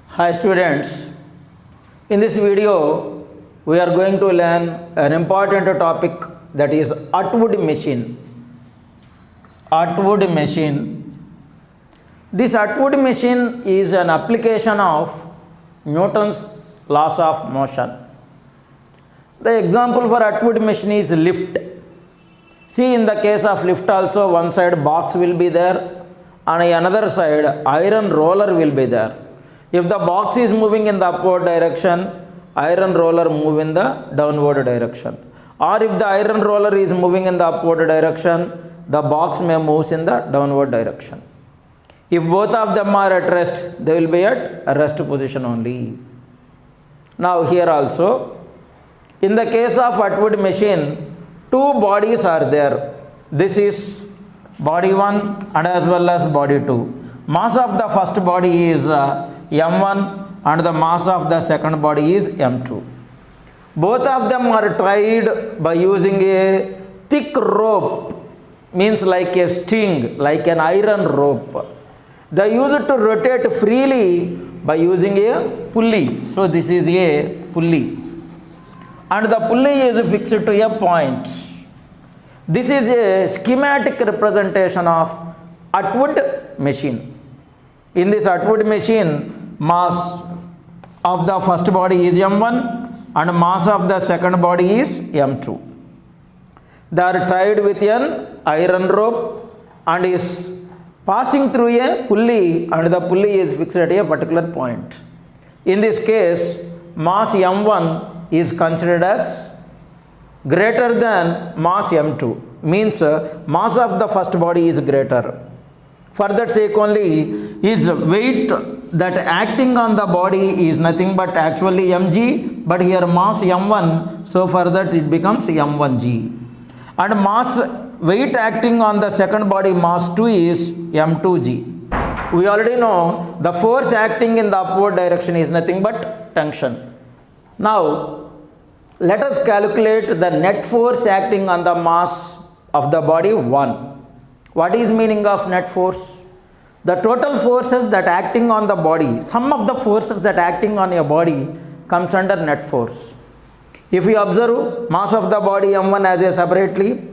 Hi students, in this video we are going to learn an important topic, that is Atwood machine. Atwood machine. This Atwood machine is an application of Newton's laws of motion. The example for Atwood machine is lift. See, in the case of lift also, one side box will be there and another side iron roller will be there. If the box is moving in the upward direction, iron roller move in the downward direction. Or if the iron roller is moving in the upward direction, the box may move in the downward direction. If both of them are at rest, they will be at rest position only. Now here also, in the case of Atwood machine, two bodies are there. This is body 1 and as well as body 2. Mass of the first body is m1 and the mass of the second body is m2. Both of them are tied by using a thick rope, means like a string, like an iron rope. They use it to rotate freely by using a pulley. So this is a pulley, and the pulley is fixed to a point. This is a schematic representation of Atwood machine. In this Atwood machine, mass of the first body is m1 and mass of the second body is m2. They are tied with an iron rope and is passing through a pulley, and the pulley is fixed at a particular point. In this case, mass m1 is considered as greater than mass m2, means mass of the first body is greater. For that sake only, is weight that acting on the body is nothing but actually mg, but here mass m1, so for that it becomes m1g. And mass weight acting on the second body, mass 2, is m2g. We already know the force acting in the upward direction is nothing but tension. Now let us calculate the net force acting on the mass of the body 1. What is meaning of net force? The total forces that acting on the body, sum of the forces that acting on your body comes under net force. If you observe mass of the body m1 as a separately,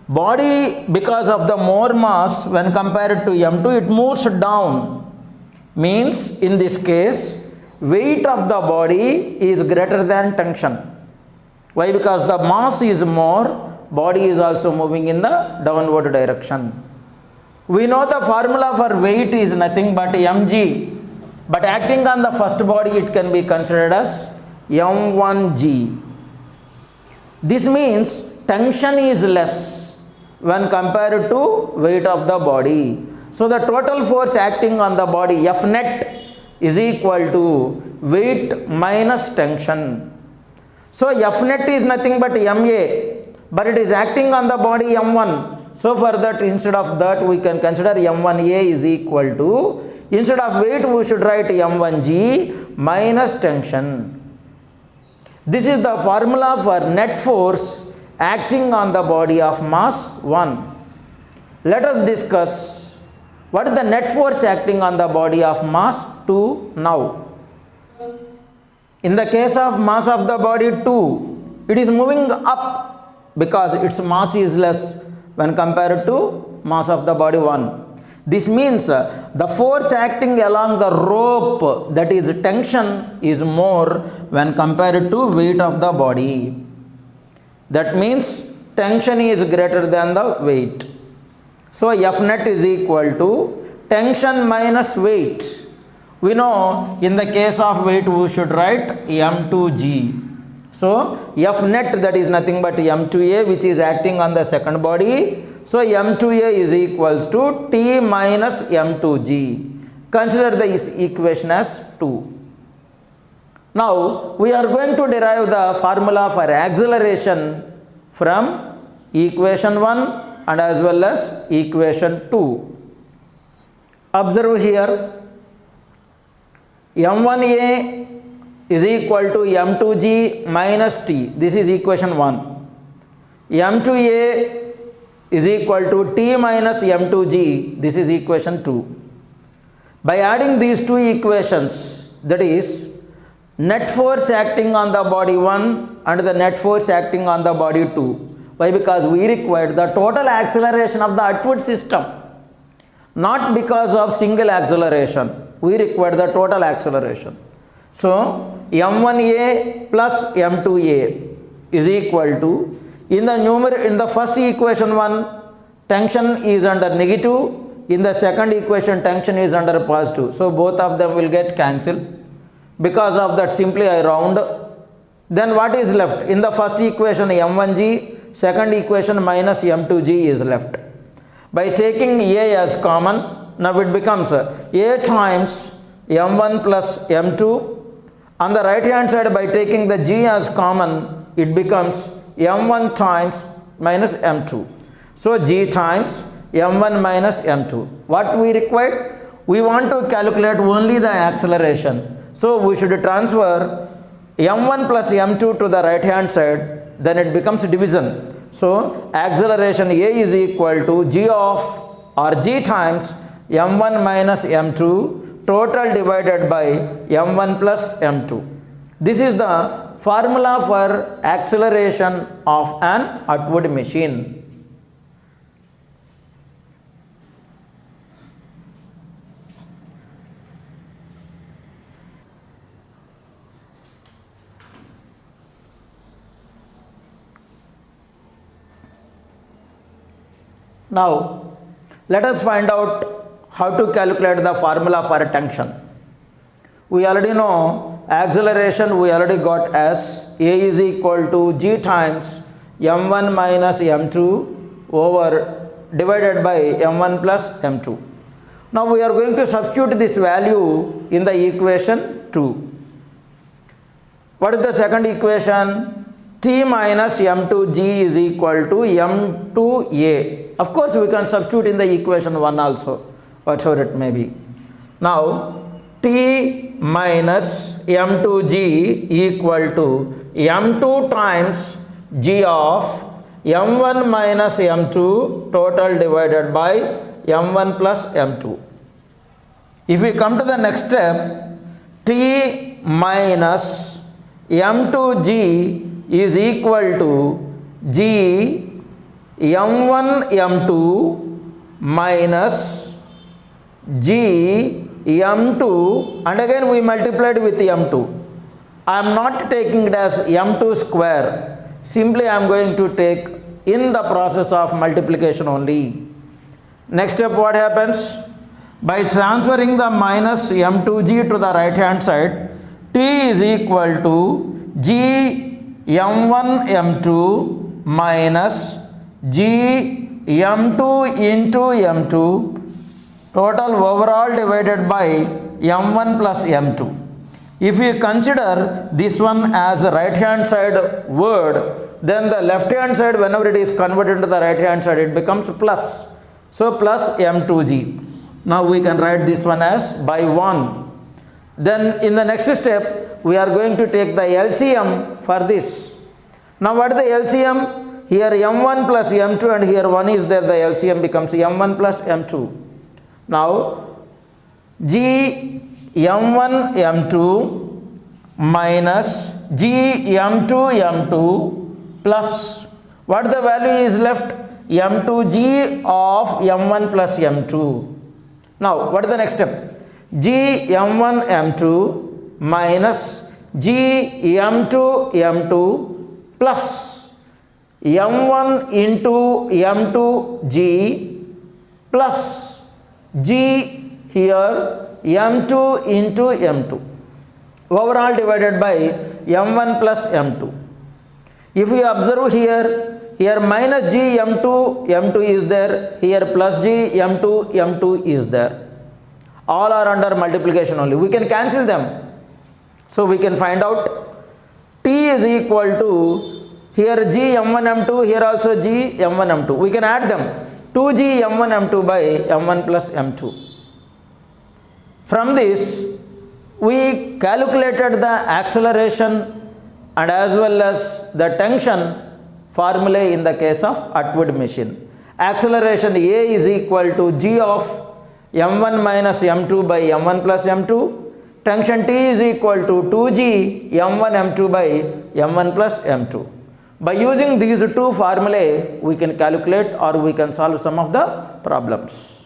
body because of the more mass when compared to m2, it moves down. Means in this case, weight of the body is greater than tension. Why? Because the mass is more, body is also moving in the downward direction. We know the formula for weight is nothing but mg, but acting on the first body it can be considered as m1g. This means tension is less when compared to weight of the body. So the total force acting on the body, F net, is equal to weight minus tension. So F net is nothing but ma, but it is acting on the body m1. So for that, instead of that, we can consider m1a is equal to, instead of weight we should write m1g minus tension. This is the formula for net force acting on the body of mass 1. Let us discuss what is the net force acting on the body of mass 2 now. In the case of mass of the body 2, it is moving up because its mass is less when compared to mass of the body 1. This means the force acting along the rope, that is tension, is more when compared to weight of the body. That means tension is greater than the weight. So F net is equal to tension minus weight. We know in the case of weight we should write m2g. So F net, that is nothing but m2a, which is acting on the second body. So m2a is equals to t minus m2g. Consider this equation as 2. Now we are going to derive the formula for acceleration from equation 1 and as well as equation 2. Observe here, m1a is equal to m2g minus t. This is equation 1. m2a is equal to t minus m2g. This is equation 2. By adding these two equations, that is net force acting on the body 1 and the net force acting on the body 2. Why? Because we required the total acceleration of the upward system, not because of single acceleration. We require the total acceleration. So m1a plus m2a is equal to, in the first equation 1, tension is under negative, in the second equation tension is under positive. So both of them will get cancelled. Because of that, simply I round. Then what is left? In the first equation m1g, second equation minus m2g is left. By taking a as common, now it becomes a times m1 plus m2. On the right hand side, by taking the g as common, it becomes m1 times minus m2. So g times m1 minus m2. What we required? We want to calculate only the acceleration. So we should transfer m1 plus m2 to the right hand side, then it becomes division. So acceleration A is equal to g times m1 minus m2 total divided by m1 plus m2. This is the formula for acceleration of an upward machine. Now, let us find out how to calculate the formula for tension. We already know acceleration, we already got as A is equal to g times m1 minus m2 over divided by m1 plus m2. Now we are going to substitute this value in the equation 2. What is the second equation? T minus m2g is equal to m2a. Of course, we can substitute in the equation 1 also, whatever it may be. Now, T minus m2g equal to m2 times g of m1 minus m2 total divided by m1 plus m2. If we come to the next step, T minus m2g is equal to g m1 m2 minus g m2, and again we multiplied with m2. I am not taking it as m2 square, simply I am going to take in the process of multiplication only. Next step, what happens? By transferring the minus m2g to the right hand side, T is equal to g m1 m2 minus g m2 into m2 total overall divided by m1 plus m2. If you consider this one as a right hand side word, then the left hand side, whenever it is converted to the right hand side, it becomes plus. So plus m2g. Now we can write this one as by 1. Then in the next step, we are going to take the LCM for this. Now what is the LCM? Here m1 plus m2 and here 1 is there, the LCM becomes m1 plus m2. Now g m1 m2 minus g m2 m2 plus what the value is left? m2g of m1 plus m2. Now what is the next step? G m1 m2 minus g m2 m2 plus m1 into m2g plus g here m2 into m2 overall divided by m1 plus m2. If you observe here minus g m2 is there, here plus g m2 is there. All are under multiplication only. We can cancel them. So we can find out T is equal to here g m1 m2, here also g m1 m2. We can add them. 2g m1 m2 by m1 plus m2. From this, we calculated the acceleration and as well as the tension formulae in the case of upward machine. Acceleration A is equal to g of m1 minus m2 by m1 plus m2. tension T is equal to 2G m1 m2 by m1 plus m2. By using these two formulae, we can calculate or we can solve some of the problems.